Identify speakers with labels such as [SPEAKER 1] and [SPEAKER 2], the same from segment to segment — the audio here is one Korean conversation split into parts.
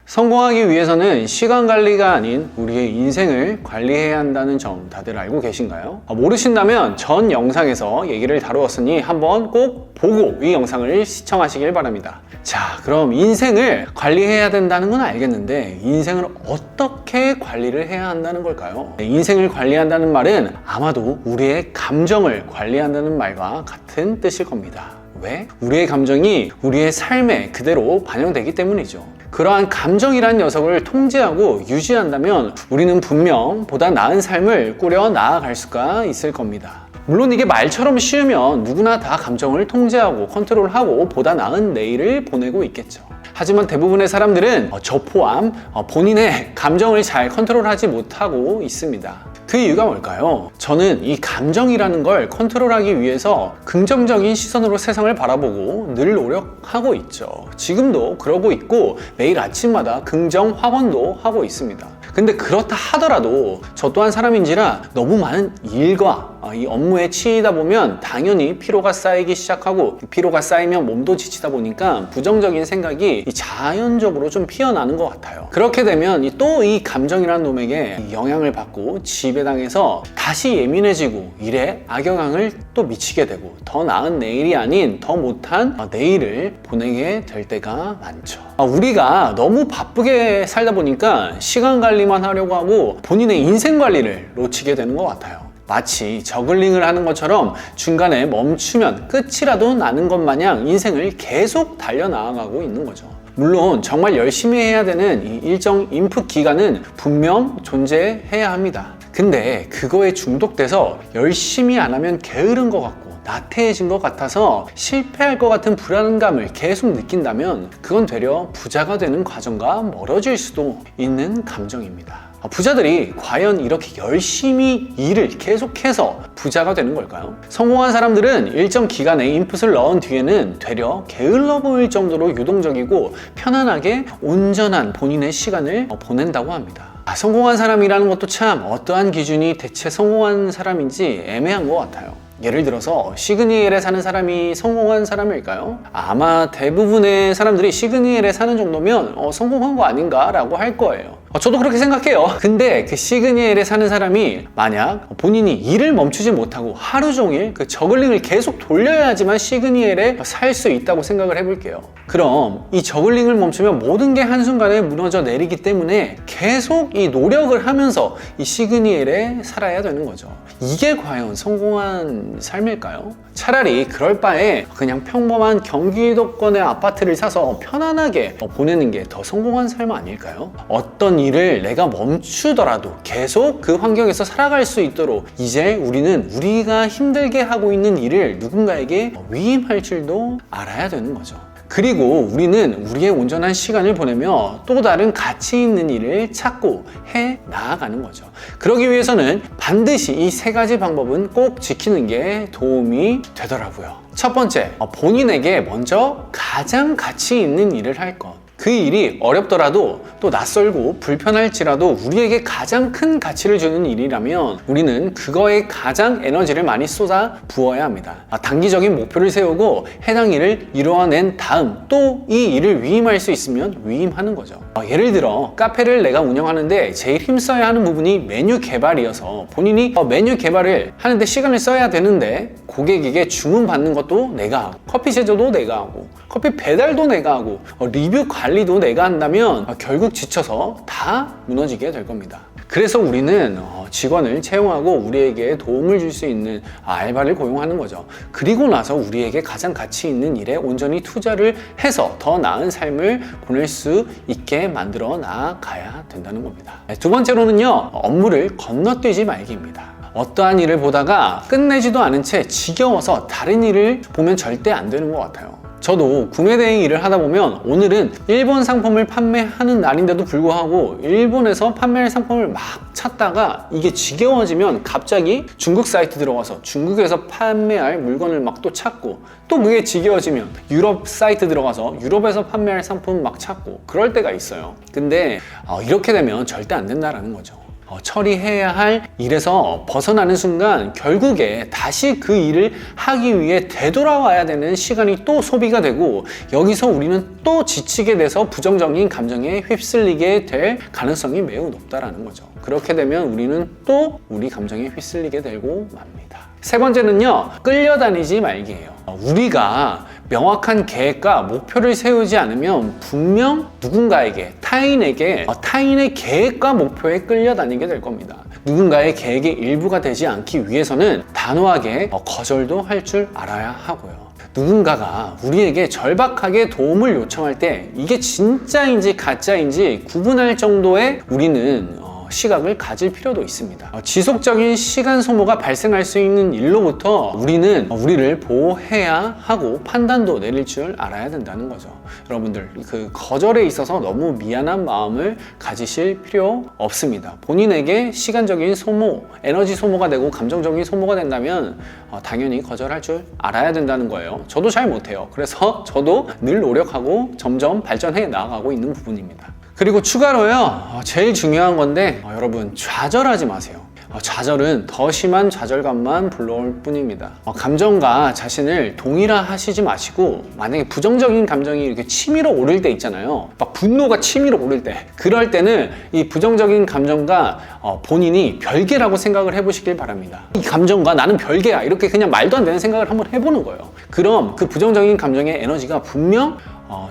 [SPEAKER 1] 성공하기 위해서는 시간 관리가 아닌 우리의 인생을 관리해야 한다는 점 다들 알고 계신가요? 모르신다면 전 영상에서 얘기를 다루었으니 한번 꼭 보고 이 영상을 시청하시길 바랍니다. 자, 그럼 인생을 관리해야 된다는 건 알겠는데 인생을 어떻게 관리를 해야 한다는 걸까요? 인생을 관리한다는 말은 아마도 우리의 감정을 관리한다는 말과 같은 뜻일 겁니다. 왜? 우리의 감정이 우리의 삶에 그대로 반영되기 때문이죠. 그러한 감정이란 녀석을 통제하고 유지한다면 우리는 분명 보다 나은 삶을 꾸려 나아갈 수가 있을 겁니다. 물론 이게 말처럼 쉬우면 누구나 다 감정을 통제하고 컨트롤하고 보다 나은 내일을 보내고 있겠죠. 하지만 대부분의 사람들은 저 포함 본인의 감정을 잘 컨트롤하지 못하고 있습니다. 그 이유가 뭘까요? 저는 이 감정이라는 걸 컨트롤하기 위해서 긍정적인 시선으로 세상을 바라보고 늘 노력하고 있죠. 지금도 그러고 있고 매일 아침마다 긍정 확언도 하고 있습니다. 근데 그렇다 하더라도 저 또한 사람인지라 너무 많은 일과 이 업무에 치이다 보면 당연히 피로가 쌓이기 시작하고 피로가 쌓이면 몸도 지치다 보니까 부정적인 생각이 자연적으로 좀 피어나는 것 같아요. 그렇게 되면 또 이 감정이라는 놈에게 영향을 받고 지배당해서 다시 예민해지고 일에 악영향을 또 미치게 되고 더 나은 내일이 아닌 더 못한 내일을 보내게 될 때가 많죠. 우리가 너무 바쁘게 살다 보니까 시간 관리만 하려고 하고 본인의 인생 관리를 놓치게 되는 것 같아요. 마치 저글링을 하는 것처럼 중간에 멈추면 끝이라도 나는 것 마냥 인생을 계속 달려나가고 있는 거죠. 물론 정말 열심히 해야 되는 이 일정 인풋 기간은 분명 존재해야 합니다. 근데 그거에 중독돼서 열심히 안 하면 게으른 것 같고 나태해진 것 같아서 실패할 것 같은 불안감을 계속 느낀다면 그건 되려 부자가 되는 과정과 멀어질 수도 있는 감정입니다. 부자들이 과연 이렇게 열심히 일을 계속해서 부자가 되는 걸까요? 성공한 사람들은 일정 기간에 인풋을 넣은 뒤에는 되려 게을러 보일 정도로 유동적이고 편안하게 온전한 본인의 시간을 보낸다고 합니다. 성공한 사람이라는 것도 참 어떠한 기준이 대체 성공한 사람인지 애매한 것 같아요. 예를 들어서 시그니엘에 사는 사람이 성공한 사람일까요? 아마 대부분의 사람들이 시그니엘에 사는 정도면 성공한 거 아닌가 라고 할 거예요. 저도 그렇게 생각해요. 근데 그 시그니엘에 사는 사람이 만약 본인이 일을 멈추지 못하고 하루 종일 그 저글링을 계속 돌려야지만 시그니엘에 살 수 있다고 생각을 해볼게요. 그럼 이 저글링을 멈추면 모든 게 한순간에 무너져 내리기 때문에 계속 이 노력을 하면서 이 시그니엘에 살아야 되는 거죠. 이게 과연 성공한 삶일까요? 차라리 그럴 바에 그냥 평범한 경기도권의 아파트를 사서 편안하게 보내는 게 더 성공한 삶 아닐까요? 어떤 일을 내가 멈추더라도 계속 그 환경에서 살아갈 수 있도록 이제 우리는 우리가 힘들게 하고 있는 일을 누군가에게 위임할 줄도 알아야 되는 거죠. 그리고 우리는 우리의 온전한 시간을 보내며 또 다른 가치 있는 일을 찾고 해 나아가는 거죠. 그러기 위해서는 반드시 이 세 가지 방법은 꼭 지키는 게 도움이 되더라고요. 첫 번째, 본인에게 먼저 가장 가치 있는 일을 할 것. 그 일이 어렵더라도 또 낯설고 불편할지라도 우리에게 가장 큰 가치를 주는 일이라면 우리는 그거에 가장 에너지를 많이 쏟아 부어야 합니다. 단기적인 목표를 세우고 해당 일을 이루어낸 다음 또 이 일을 위임할 수 있으면 위임하는 거죠. 예를 들어 카페를 내가 운영하는데 제일 힘써야 하는 부분이 메뉴 개발이어서 본인이 메뉴 개발을 하는데 시간을 써야 되는데 고객에게 주문 받는 것도 내가 하고 커피 제조도 내가 하고 커피 배달도 내가 하고 리뷰 관리도 내가 한다면 결국 지쳐서 다 무너지게 될 겁니다. 그래서 우리는 직원을 채용하고 우리에게 도움을 줄 수 있는 알바를 고용하는 거죠. 그리고 나서 우리에게 가장 가치 있는 일에 온전히 투자를 해서 더 나은 삶을 보낼 수 있게 만들어 나가야 된다는 겁니다. 두 번째로는요, 업무를 건너뛰지 말기입니다. 어떠한 일을 보다가 끝내지도 않은 채 지겨워서 다른 일을 보면 절대 안 되는 것 같아요. 저도 구매 대행 일을 하다 보면 오늘은 일본 상품을 판매하는 날인데도 불구하고 일본에서 판매할 상품을 막 찾다가 이게 지겨워지면 갑자기 중국 사이트 들어가서 중국에서 판매할 물건을 막 또 찾고 또 그게 지겨워지면 유럽 사이트 들어가서 유럽에서 판매할 상품 막 찾고 그럴 때가 있어요. 근데 이렇게 되면 절대 안 된다라는 거죠. 처리해야 할 일에서 벗어나는 순간 결국에 다시 그 일을 하기 위해 되돌아와야 되는 시간이 또 소비가 되고, 여기서 우리는 또 지치게 돼서 부정적인 감정에 휩쓸리게 될 가능성이 매우 높다라는 거죠. 그렇게 되면 우리는 또 우리 감정에 휩쓸리게 되고 맙니다. 세 번째는요, 끌려다니지 말기예요. 우리가 명확한 계획과 목표를 세우지 않으면 분명 누군가에게, 타인의 계획과 목표에 끌려다니게 될 겁니다. 누군가의 계획의 일부가 되지 않기 위해서는 단호하게 거절도 할 줄 알아야 하고요. 누군가가 우리에게 절박하게 도움을 요청할 때 이게 진짜인지 가짜인지 구분할 정도의 우리는 시각을 가질 필요도 있습니다. 지속적인 시간 소모가 발생할 수 있는 일로부터 우리는 우리를 보호해야 하고 판단도 내릴 줄 알아야 된다는 거죠. 여러분들, 그 거절에 있어서 너무 미안한 마음을 가지실 필요 없습니다. 본인에게 시간적인 소모, 에너지 소모가 되고 감정적인 소모가 된다면 당연히 거절할 줄 알아야 된다는 거예요. 저도 잘 못해요. 그래서 저도 늘 노력하고 점점 발전해 나아가고 있는 부분입니다. 그리고 추가로요, 제일 중요한 건데 여러분, 좌절하지 마세요. 좌절은 더 심한 좌절감만 불러올 뿐입니다. 감정과 자신을 동일화하시지 마시고, 만약에 부정적인 감정이 이렇게 치밀어 오를 때 있잖아요. 막 분노가 치밀어 오를 때, 그럴 때는 이 부정적인 감정과 본인이 별개라고 생각을 해보시길 바랍니다. 이 감정과 나는 별개야, 이렇게 그냥 말도 안 되는 생각을 한번 해보는 거예요. 그럼 그 부정적인 감정의 에너지가 분명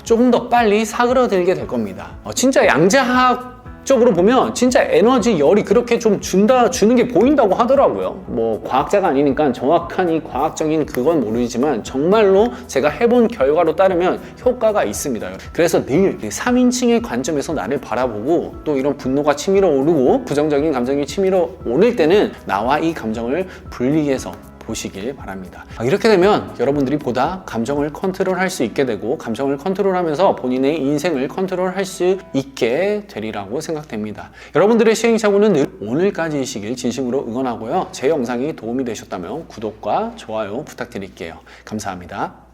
[SPEAKER 1] 조금 더 빨리 사그러들게 될 겁니다. 진짜 양자학적으로 보면 진짜 에너지 열이 그렇게 좀 주는 게 보인다고 하더라고요. 뭐 과학자가 아니니까 정확한 이 과학적인 그건 모르지만 정말로 제가 해본 결과로 따르면 효과가 있습니다. 그래서 늘 3인칭의 관점에서 나를 바라보고, 또 이런 분노가 치밀어 오르고 부정적인 감정이 치밀어 오를 때는 나와 이 감정을 분리해서 보시길 바랍니다. 이렇게 되면 여러분들이 보다 감정을 컨트롤할 수 있게 되고, 감정을 컨트롤하면서 본인의 인생을 컨트롤할 수 있게 되리라고 생각됩니다. 여러분들의 시행착오는 늘 오늘까지이시길 진심으로 응원하고요. 제 영상이 도움이 되셨다면 구독과 좋아요 부탁드릴게요. 감사합니다.